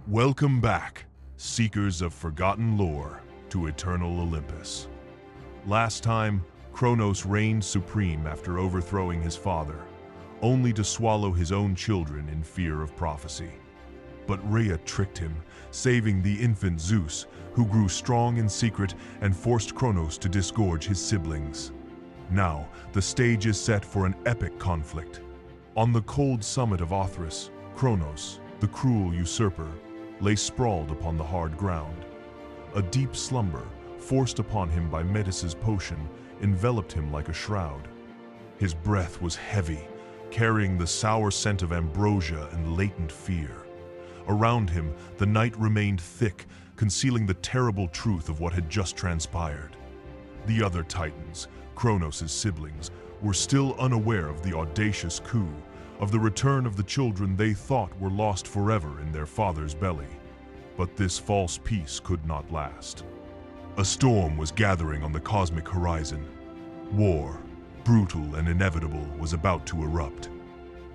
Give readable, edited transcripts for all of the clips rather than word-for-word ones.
Welcome back, seekers of forgotten lore, to eternal Olympus. Last time, Cronus reigned supreme after overthrowing his father, only to swallow his own children in fear of prophecy. But Rhea tricked him, saving the infant Zeus, who grew strong in secret and forced Cronus to disgorge his siblings. Now, the stage is set for an epic conflict. On the cold summit of Othrys, Cronus, the cruel usurper, lay sprawled upon the hard ground. A deep slumber, forced upon him by Metis's potion, enveloped him like a shroud. His breath was heavy, carrying the sour scent of ambrosia and latent fear. Around him, the night remained thick, concealing the terrible truth of what had just transpired. The other Titans, Cronus' siblings, were still unaware of the audacious coup, of the return of the children they thought were lost forever in their father's belly. But this false peace could not last. A storm was gathering on the cosmic horizon. War, brutal and inevitable, was about to erupt.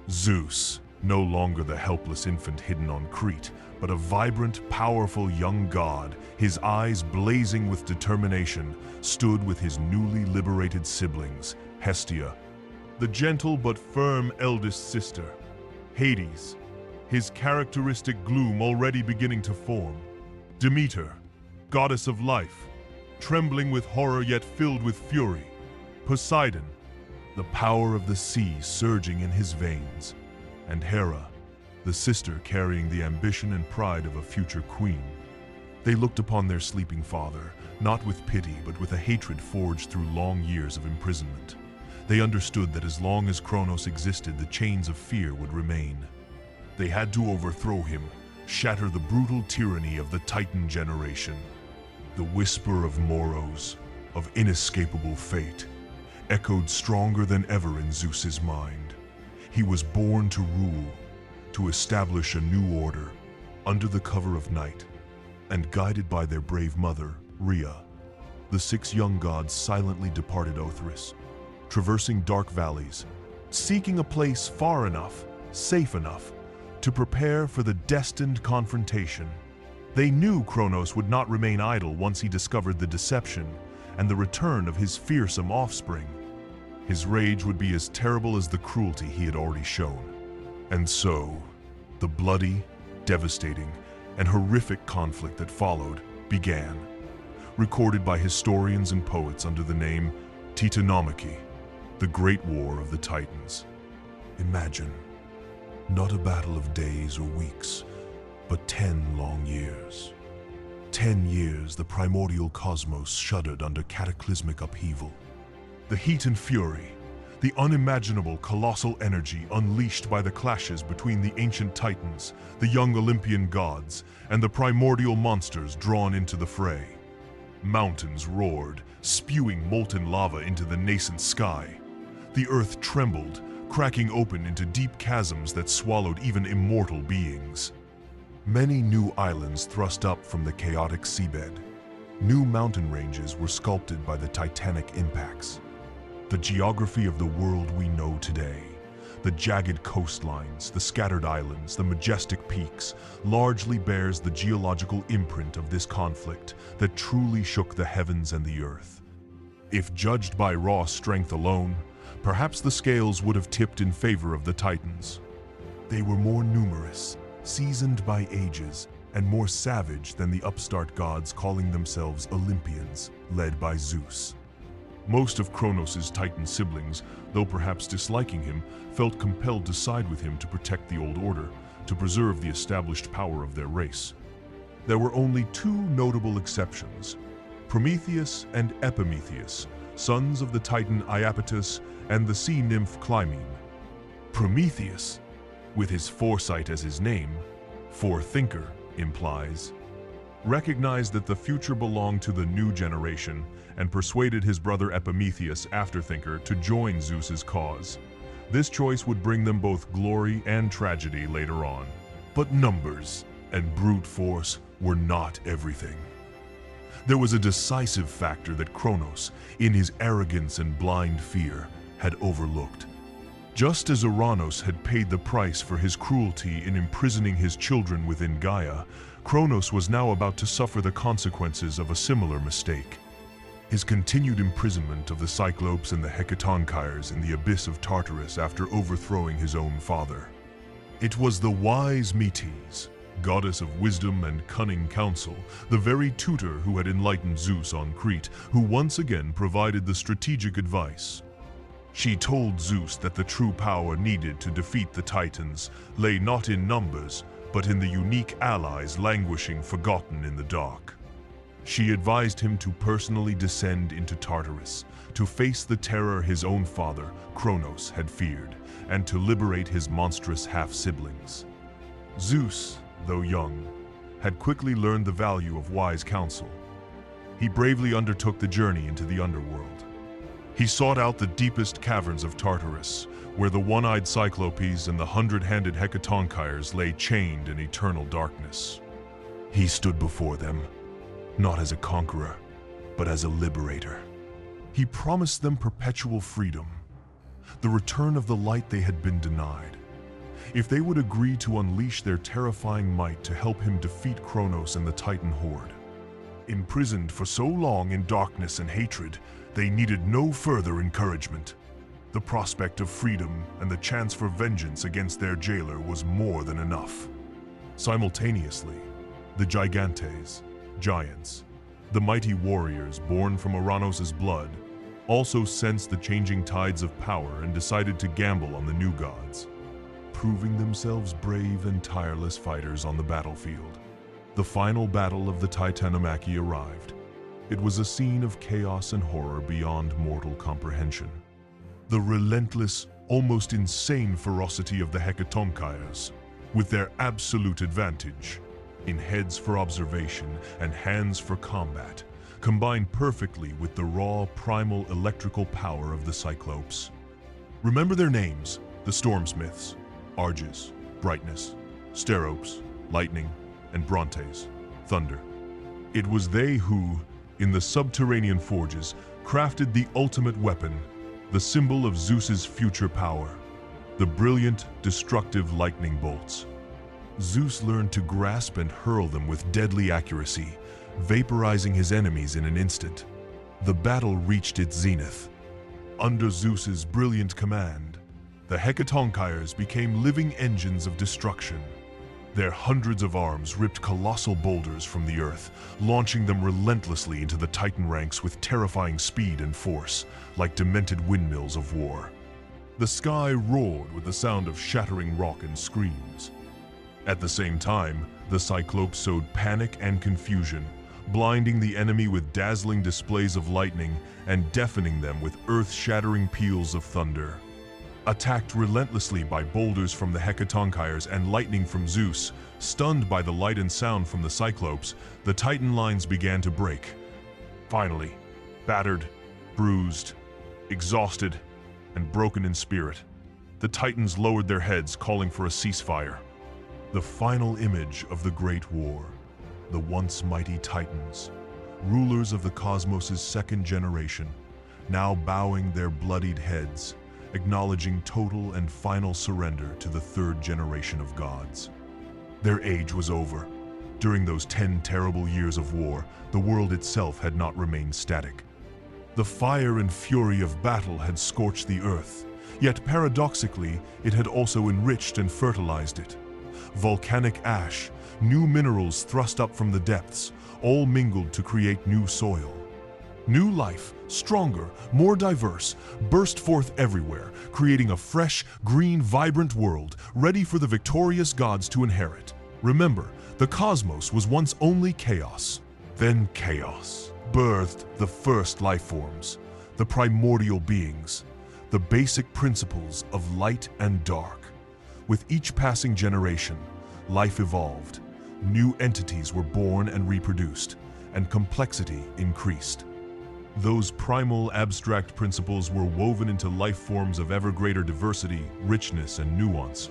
Zeus, no longer the helpless infant hidden on Crete, but a vibrant, powerful young god, his eyes blazing with determination, stood with his newly liberated siblings, Hestia, the gentle but firm eldest sister, Hades, his characteristic gloom already beginning to form, Demeter, goddess of life, trembling with horror yet filled with fury, Poseidon, the power of the sea surging in his veins, and Hera, the sister carrying the ambition and pride of a future queen. They looked upon their sleeping father, not with pity but with a hatred forged through long years of imprisonment. They understood that as long as Cronus existed, the chains of fear would remain. They had to overthrow him, shatter the brutal tyranny of the Titan generation. The whisper of Moros, of inescapable fate, echoed stronger than ever in Zeus's mind. He was born to rule, to establish a new order, under the cover of night, and guided by their brave mother, Rhea. The six young gods silently departed Othrys, traversing dark valleys, seeking a place far enough, safe enough, to prepare for the destined confrontation. They knew Cronus would not remain idle once he discovered the deception and the return of his fearsome offspring. His rage would be as terrible as the cruelty he had already shown. And so, the bloody, devastating, and horrific conflict that followed began, recorded by historians and poets under the name Titanomachy, the Great War of the Titans. Imagine, not a battle of days or weeks, but 10 long years. 10 years the primordial cosmos shuddered under cataclysmic upheaval. The heat and fury, the unimaginable colossal energy unleashed by the clashes between the ancient Titans, the young Olympian gods, and the primordial monsters drawn into the fray. Mountains roared, spewing molten lava into the nascent sky. The earth trembled, cracking open into deep chasms that swallowed even immortal beings. Many new islands thrust up from the chaotic seabed. New mountain ranges were sculpted by the titanic impacts. The geography of the world we know today, the jagged coastlines, the scattered islands, the majestic peaks, largely bears the geological imprint of this conflict that truly shook the heavens and the earth. If judged by raw strength alone, perhaps the scales would have tipped in favor of the Titans. They were more numerous, seasoned by ages, and more savage than the upstart gods calling themselves Olympians, led by Zeus. Most of Cronus' Titan siblings, though perhaps disliking him, felt compelled to side with him to protect the old order, to preserve the established power of their race. There were only two notable exceptions: Prometheus and Epimetheus, sons of the Titan Iapetus and the sea nymph Clymene. Prometheus, with his foresight as his name, forethinker implies, recognized that the future belonged to the new generation and persuaded his brother Epimetheus, afterthinker, to join Zeus's cause. This choice would bring them both glory and tragedy later on. But numbers and brute force were not everything. There was a decisive factor that Cronus, in his arrogance and blind fear, had overlooked. Just as Cronus had paid the price for his cruelty in imprisoning his children within Gaia, Cronus was now about to suffer the consequences of a similar mistake. His continued imprisonment of the Cyclopes and the Hecatonchires in the abyss of Tartarus after overthrowing his own father. It was the wise Metis, goddess of wisdom and cunning counsel, the very tutor who had enlightened Zeus on Crete, who once again provided the strategic advice. She told Zeus that the true power needed to defeat the Titans lay not in numbers, but in the unique allies languishing forgotten in the dark. She advised him to personally descend into Tartarus, to face the terror his own father, Cronus, had feared, and to liberate his monstrous half-siblings. Zeus, though young, had quickly learned the value of wise counsel. He bravely undertook the journey into the underworld. He sought out the deepest caverns of Tartarus, where the one-eyed Cyclopes and the hundred-handed Hecatonchires lay chained in eternal darkness. He stood before them, not as a conqueror, but as a liberator. He promised them perpetual freedom, the return of the light they had been denied, if they would agree to unleash their terrifying might to help him defeat Cronus and the Titan horde. Imprisoned for so long in darkness and hatred, they needed no further encouragement. The prospect of freedom and the chance for vengeance against their jailer was more than enough. Simultaneously, the Gigantes, giants, the mighty warriors born from Cronus's blood, also sensed the changing tides of power and decided to gamble on the new gods, proving themselves brave and tireless fighters on the battlefield. The final battle of the Titanomachy arrived. It was a scene of chaos and horror beyond mortal comprehension. The relentless, almost insane ferocity of the Hecatonchires, with their absolute advantage in heads for observation and hands for combat, combined perfectly with the raw, primal electrical power of the Cyclopes. Remember their names: the Stormsmiths, Arges, Brightness, Steropes, Lightning, and Brontes, Thunder. It was they who, in the subterranean forges, crafted the ultimate weapon, the symbol of Zeus's future power, the brilliant, destructive lightning bolts. Zeus learned to grasp and hurl them with deadly accuracy, vaporizing his enemies in an instant. The battle reached its zenith. Under Zeus's brilliant command, the Hecatonchires became living engines of destruction. Their hundreds of arms ripped colossal boulders from the earth, launching them relentlessly into the Titan ranks with terrifying speed and force, like demented windmills of war. The sky roared with the sound of shattering rock and screams. At the same time, the Cyclopes sowed panic and confusion, blinding the enemy with dazzling displays of lightning and deafening them with earth-shattering peals of thunder. Attacked relentlessly by boulders from the Hecatonchires and lightning from Zeus, stunned by the light and sound from the Cyclopes, the Titan lines began to break. Finally, battered, bruised, exhausted, and broken in spirit, the Titans lowered their heads, calling for a ceasefire. The final image of the Great War, the once mighty Titans, rulers of the cosmos' second generation, now bowing their bloodied heads, acknowledging total and final surrender to the third generation of gods. Their age was over. During those 10 terrible years of war, the world itself had not remained static. The fire and fury of battle had scorched the earth, yet paradoxically, it had also enriched and fertilized it. Volcanic ash, new minerals thrust up from the depths, all mingled to create new soil. New life, stronger, more diverse, burst forth everywhere, creating a fresh, green, vibrant world, ready for the victorious gods to inherit. Remember, the cosmos was once only chaos. Then chaos birthed the first life forms, the primordial beings, the basic principles of light and dark. With each passing generation, life evolved, new entities were born and reproduced, and complexity increased. Those primal abstract principles were woven into life forms of ever greater diversity, richness, and nuance.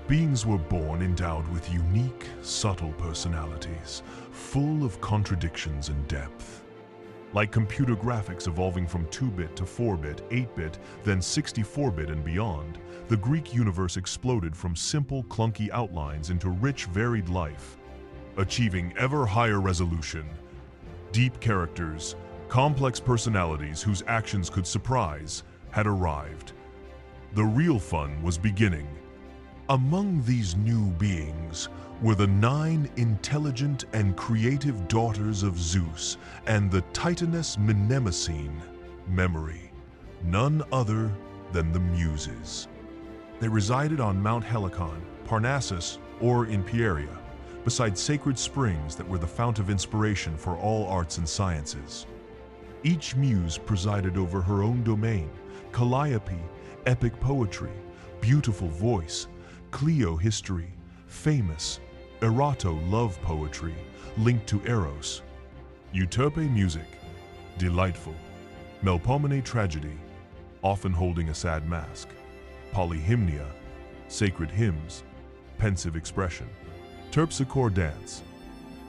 Beings were born endowed with unique, subtle personalities, full of contradictions and depth. Like computer graphics evolving from 2-bit to 4-bit, 8-bit, then 64-bit and beyond, the Greek universe exploded from simple, clunky outlines into rich, varied life, achieving ever higher resolution, deep characters, complex personalities whose actions could surprise, had arrived. The real fun was beginning. Among these new beings were the 9 intelligent and creative daughters of Zeus and the Titaness Mnemosyne, Memory, none other than the Muses. They resided on Mount Helicon, Parnassus, or in Pieria, beside sacred springs that were the fount of inspiration for all arts and sciences. Each muse presided over her own domain: Calliope, epic poetry; beautiful voice; Clio, history; famous, Erato, love poetry, linked to Eros; Euterpe, music; delightful, Melpomene, tragedy, often holding a sad mask; Polyhymnia, sacred hymns, pensive expression; Terpsichore, dance;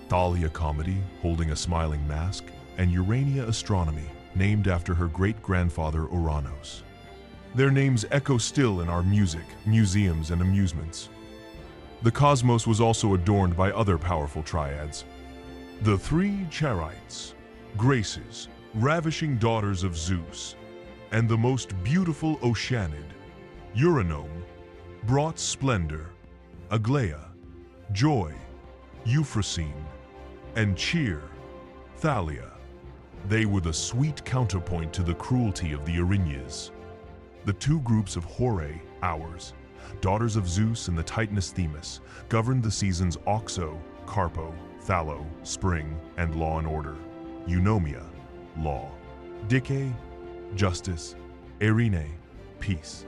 Thalia, comedy, holding a smiling mask; and Urania, astronomy, named after her great-grandfather Uranos. Their names echo still in our music, museums, and amusements. The cosmos was also adorned by other powerful triads. The 3 Charites, Graces, ravishing daughters of Zeus, and the most beautiful Oceanid, Eurynome, brought splendor; Aglaia, joy; Euphrosyne, and cheer; Thalia. They were the sweet counterpoint to the cruelty of the Erinyes. The 2 groups of Horae, hours, daughters of Zeus and the Titaness Themis, governed the seasons Oxo, Carpo, Thallo, spring, and law and order; Eunomia, law; Dike, justice; Eirene, peace;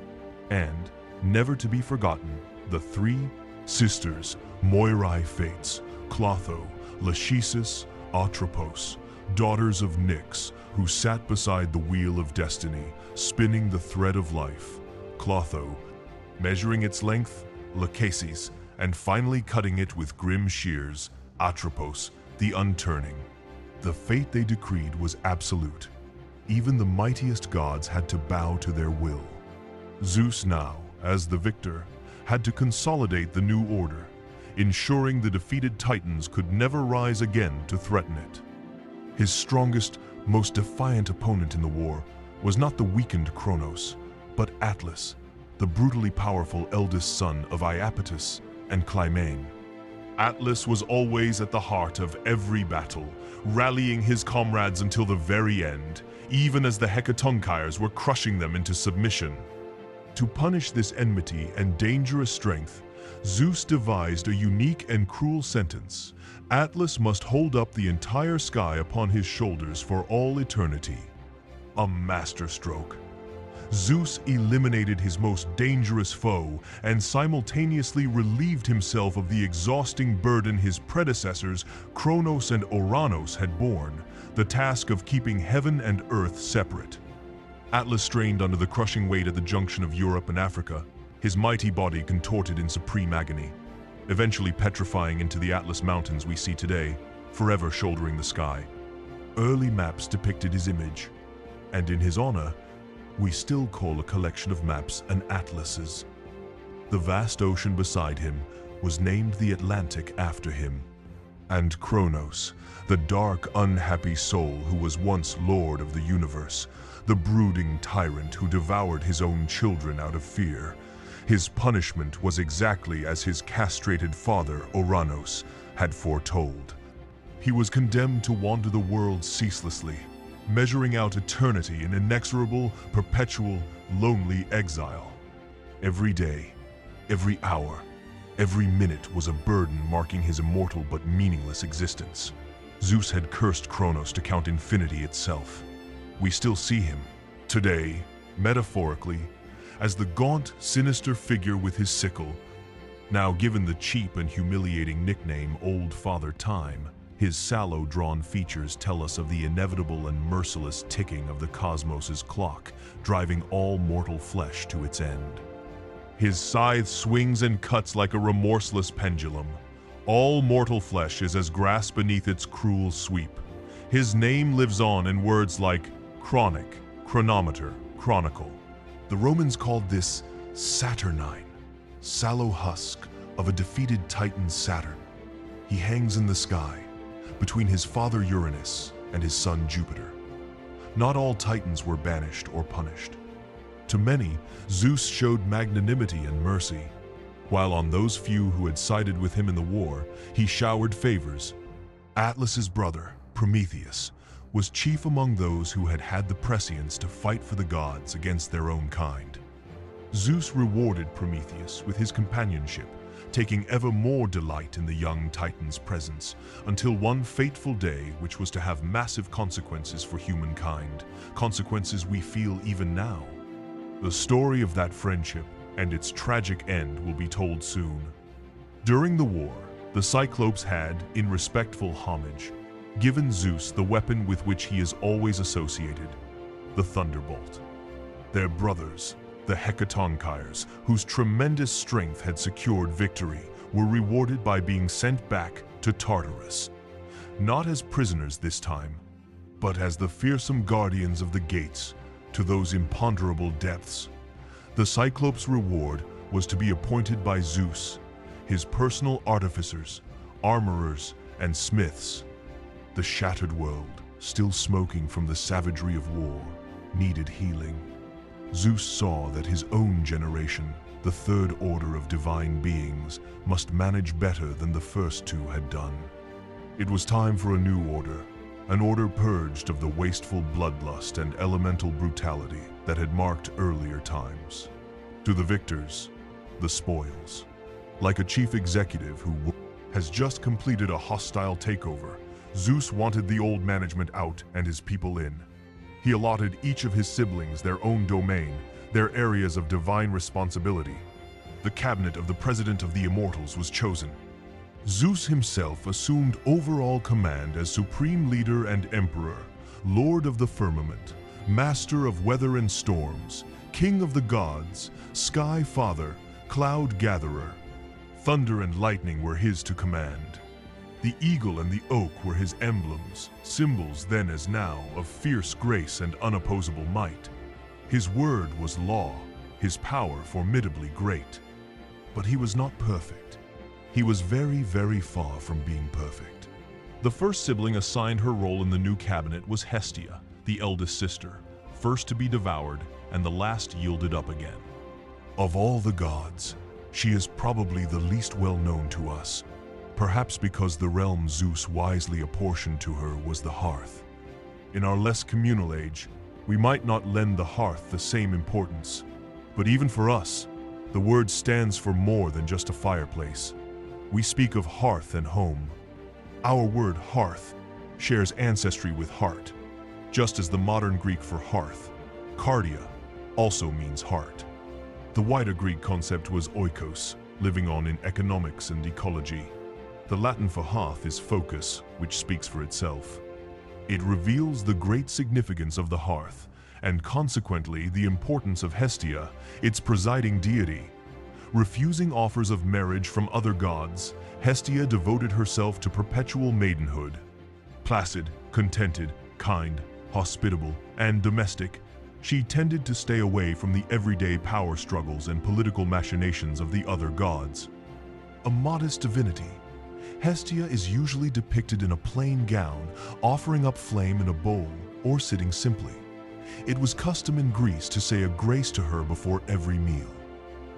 and, never to be forgotten, the 3 sisters, Moirae, fates; Clotho, Lachesis, Atropos, daughters of Nyx, who sat beside the wheel of destiny, spinning the thread of life; Clotho, measuring its length; Lachesis, and finally cutting it with grim shears; Atropos, the unturning. The fate they decreed was absolute. Even the mightiest gods had to bow to their will. Zeus now, as the victor, had to consolidate the new order, ensuring the defeated Titans could never rise again to threaten it. His strongest, most defiant opponent in the war was not the weakened Cronus, but Atlas, the brutally powerful eldest son of Iapetus and Clymene. Atlas was always at the heart of every battle, rallying his comrades until the very end, even as the Hecatonchires were crushing them into submission. To punish this enmity and dangerous strength, Zeus devised a unique and cruel sentence: Atlas must hold up the entire sky upon his shoulders for all eternity. A masterstroke. Zeus eliminated his most dangerous foe and simultaneously relieved himself of the exhausting burden his predecessors, Cronus and Uranos, had borne, the task of keeping heaven and earth separate. Atlas strained under the crushing weight at the junction of Europe and Africa, his mighty body contorted in supreme agony, eventually petrifying into the Atlas Mountains we see today, forever shouldering the sky. Early maps depicted his image, and in his honor, we still call a collection of maps an atlases. The vast ocean beside him was named the Atlantic after him. And Cronus, the dark, unhappy soul who was once lord of the universe, the brooding tyrant who devoured his own children out of fear. His punishment was exactly as his castrated father, Uranos, had foretold. He was condemned to wander the world ceaselessly, measuring out eternity in inexorable, perpetual, lonely exile. Every day, every hour, every minute was a burden marking his immortal but meaningless existence. Zeus had cursed Cronus to count infinity itself. We still see him, today, metaphorically, as the gaunt, sinister figure with his sickle, now given the cheap and humiliating nickname Old Father Time. His sallow-drawn features tell us of the inevitable and merciless ticking of the cosmos's clock, driving all mortal flesh to its end. His scythe swings and cuts like a remorseless pendulum. All mortal flesh is as grass beneath its cruel sweep. His name lives on in words like chronic, chronometer, chronicle. The Romans called this Saturnine, sallow husk of a defeated titan Saturn. He hangs in the sky between his father Uranus and his son Jupiter. Not all titans were banished or punished. To many, Zeus showed magnanimity and mercy, while on those few who had sided with him in the war, he showered favors. Atlas's brother, Prometheus, was chief among those who had had the prescience to fight for the gods against their own kind. Zeus rewarded Prometheus with his companionship, taking ever more delight in the young Titan's presence, until one fateful day which was to have massive consequences for humankind, consequences we feel even now. The story of that friendship and its tragic end will be told soon. During the war, the Cyclopes had, in respectful homage, given Zeus the weapon with which he is always associated, the thunderbolt. Their brothers, the Hecatonchires, whose tremendous strength had secured victory, were rewarded by being sent back to Tartarus, not as prisoners this time, but as the fearsome guardians of the gates to those imponderable depths. The Cyclops' reward was to be appointed by Zeus, his personal artificers, armorers, and smiths. The shattered world, still smoking from the savagery of war, needed healing. Zeus saw that his own generation, the third order of divine beings, must manage better than the first two had done. It was time for a new order, an order purged of the wasteful bloodlust and elemental brutality that had marked earlier times. To the victors, the spoils. Like a chief executive who has just completed a hostile takeover, Zeus wanted the old management out and his people in. He allotted each of his siblings their own domain, their areas of divine responsibility. The cabinet of the President of the Immortals was chosen. Zeus himself assumed overall command as supreme leader and emperor, lord of the firmament, master of weather and storms, king of the gods, sky father, cloud gatherer. Thunder and lightning were his to command. The eagle and the oak were his emblems, symbols then as now of fierce grace and unopposable might. His word was law, his power formidably great. But he was not perfect. He was very, very far from being perfect. The first sibling assigned her role in the new cabinet was Hestia, the eldest sister, first to be devoured and the last yielded up again. Of all the gods, she is probably the least well known to us. Perhaps because the realm Zeus wisely apportioned to her was the hearth. In our less communal age, we might not lend the hearth the same importance. But even for us, the word stands for more than just a fireplace. We speak of hearth and home. Our word hearth shares ancestry with heart, just as the modern Greek for hearth, cardia, also means heart. The wider Greek concept was oikos, living on in economics and ecology. The Latin for hearth is focus, which speaks for itself. It reveals the great significance of the hearth, and consequently the importance of Hestia, its presiding deity. Refusing offers of marriage from other gods, Hestia devoted herself to perpetual maidenhood. Placid, contented, kind, hospitable, and domestic, she tended to stay away from the everyday power struggles and political machinations of the other gods. A modest divinity, Hestia is usually depicted in a plain gown, offering up flame in a bowl, or sitting simply. It was custom in Greece to say a grace to her before every meal.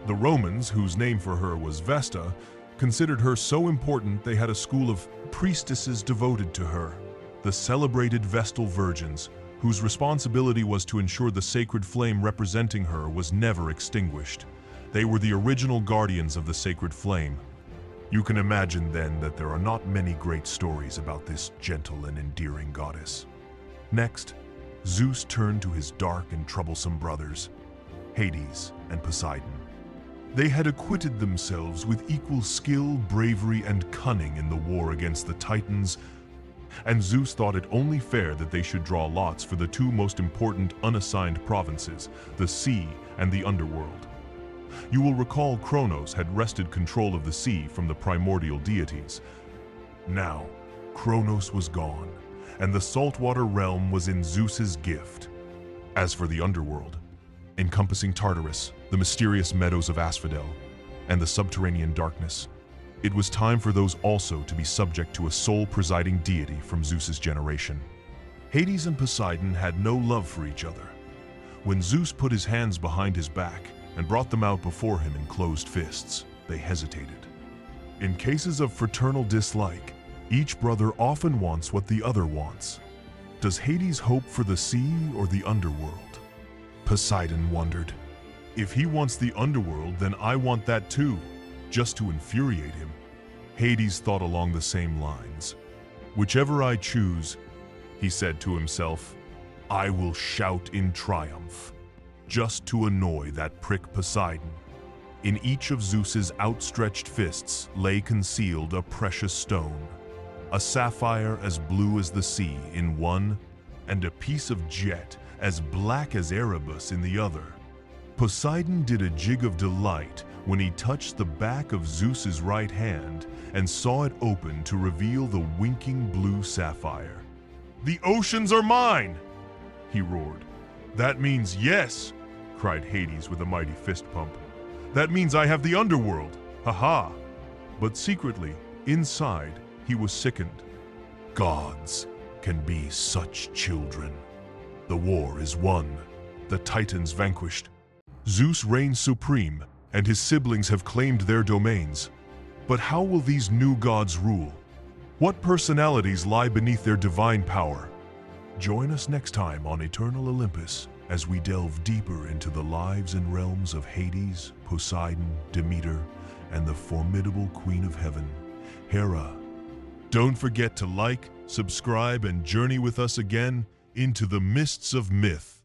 The Romans, whose name for her was Vesta, considered her so important they had a school of priestesses devoted to her, the celebrated Vestal Virgins, whose responsibility was to ensure the sacred flame representing her was never extinguished. They were the original guardians of the sacred flame. You can imagine then that there are not many great stories about this gentle and endearing goddess. Next, Zeus turned to his dark and troublesome brothers, Hades and Poseidon. They had acquitted themselves with equal skill, bravery, and cunning in the war against the Titans, and Zeus thought it only fair that they should draw lots for the two most important unassigned provinces, the sea and the underworld. You will recall Cronus had wrested control of the sea from the primordial deities. Now, Cronus was gone, and the saltwater realm was in Zeus's gift. As for the underworld, encompassing Tartarus, the mysterious meadows of Asphodel, and the subterranean darkness, it was time for those also to be subject to a sole presiding deity from Zeus's generation. Hades and Poseidon had no love for each other. When Zeus put his hands behind his back and brought them out before him in closed fists, they hesitated. In cases of fraternal dislike, each brother often wants what the other wants. Does Hades hope for the sea or the underworld? Poseidon wondered. If he wants the underworld, then I want that too, just to infuriate him. Hades thought along the same lines. Whichever I choose, he said to himself, I will shout in triumph, just to annoy that prick Poseidon. In each of Zeus's outstretched fists lay concealed a precious stone, a sapphire as blue as the sea in one, and a piece of jet as black as Erebus in the other. Poseidon did a jig of delight when he touched the back of Zeus's right hand and saw it open to reveal the winking blue sapphire. "The oceans are mine!" he roared. "That means yes!" cried Hades with a mighty fist pump. "That means I have the underworld! Ha-ha!" But secretly, inside, he was sickened. Gods can be such children. The war is won, the Titans vanquished. Zeus reigns supreme, and his siblings have claimed their domains. But how will these new gods rule? What personalities lie beneath their divine power? Join us next time on Eternal Olympus as we delve deeper into the lives and realms of Hades, Poseidon, Demeter, and the formidable Queen of Heaven, Hera. Don't forget to like, subscribe, and journey with us again into the mists of myth.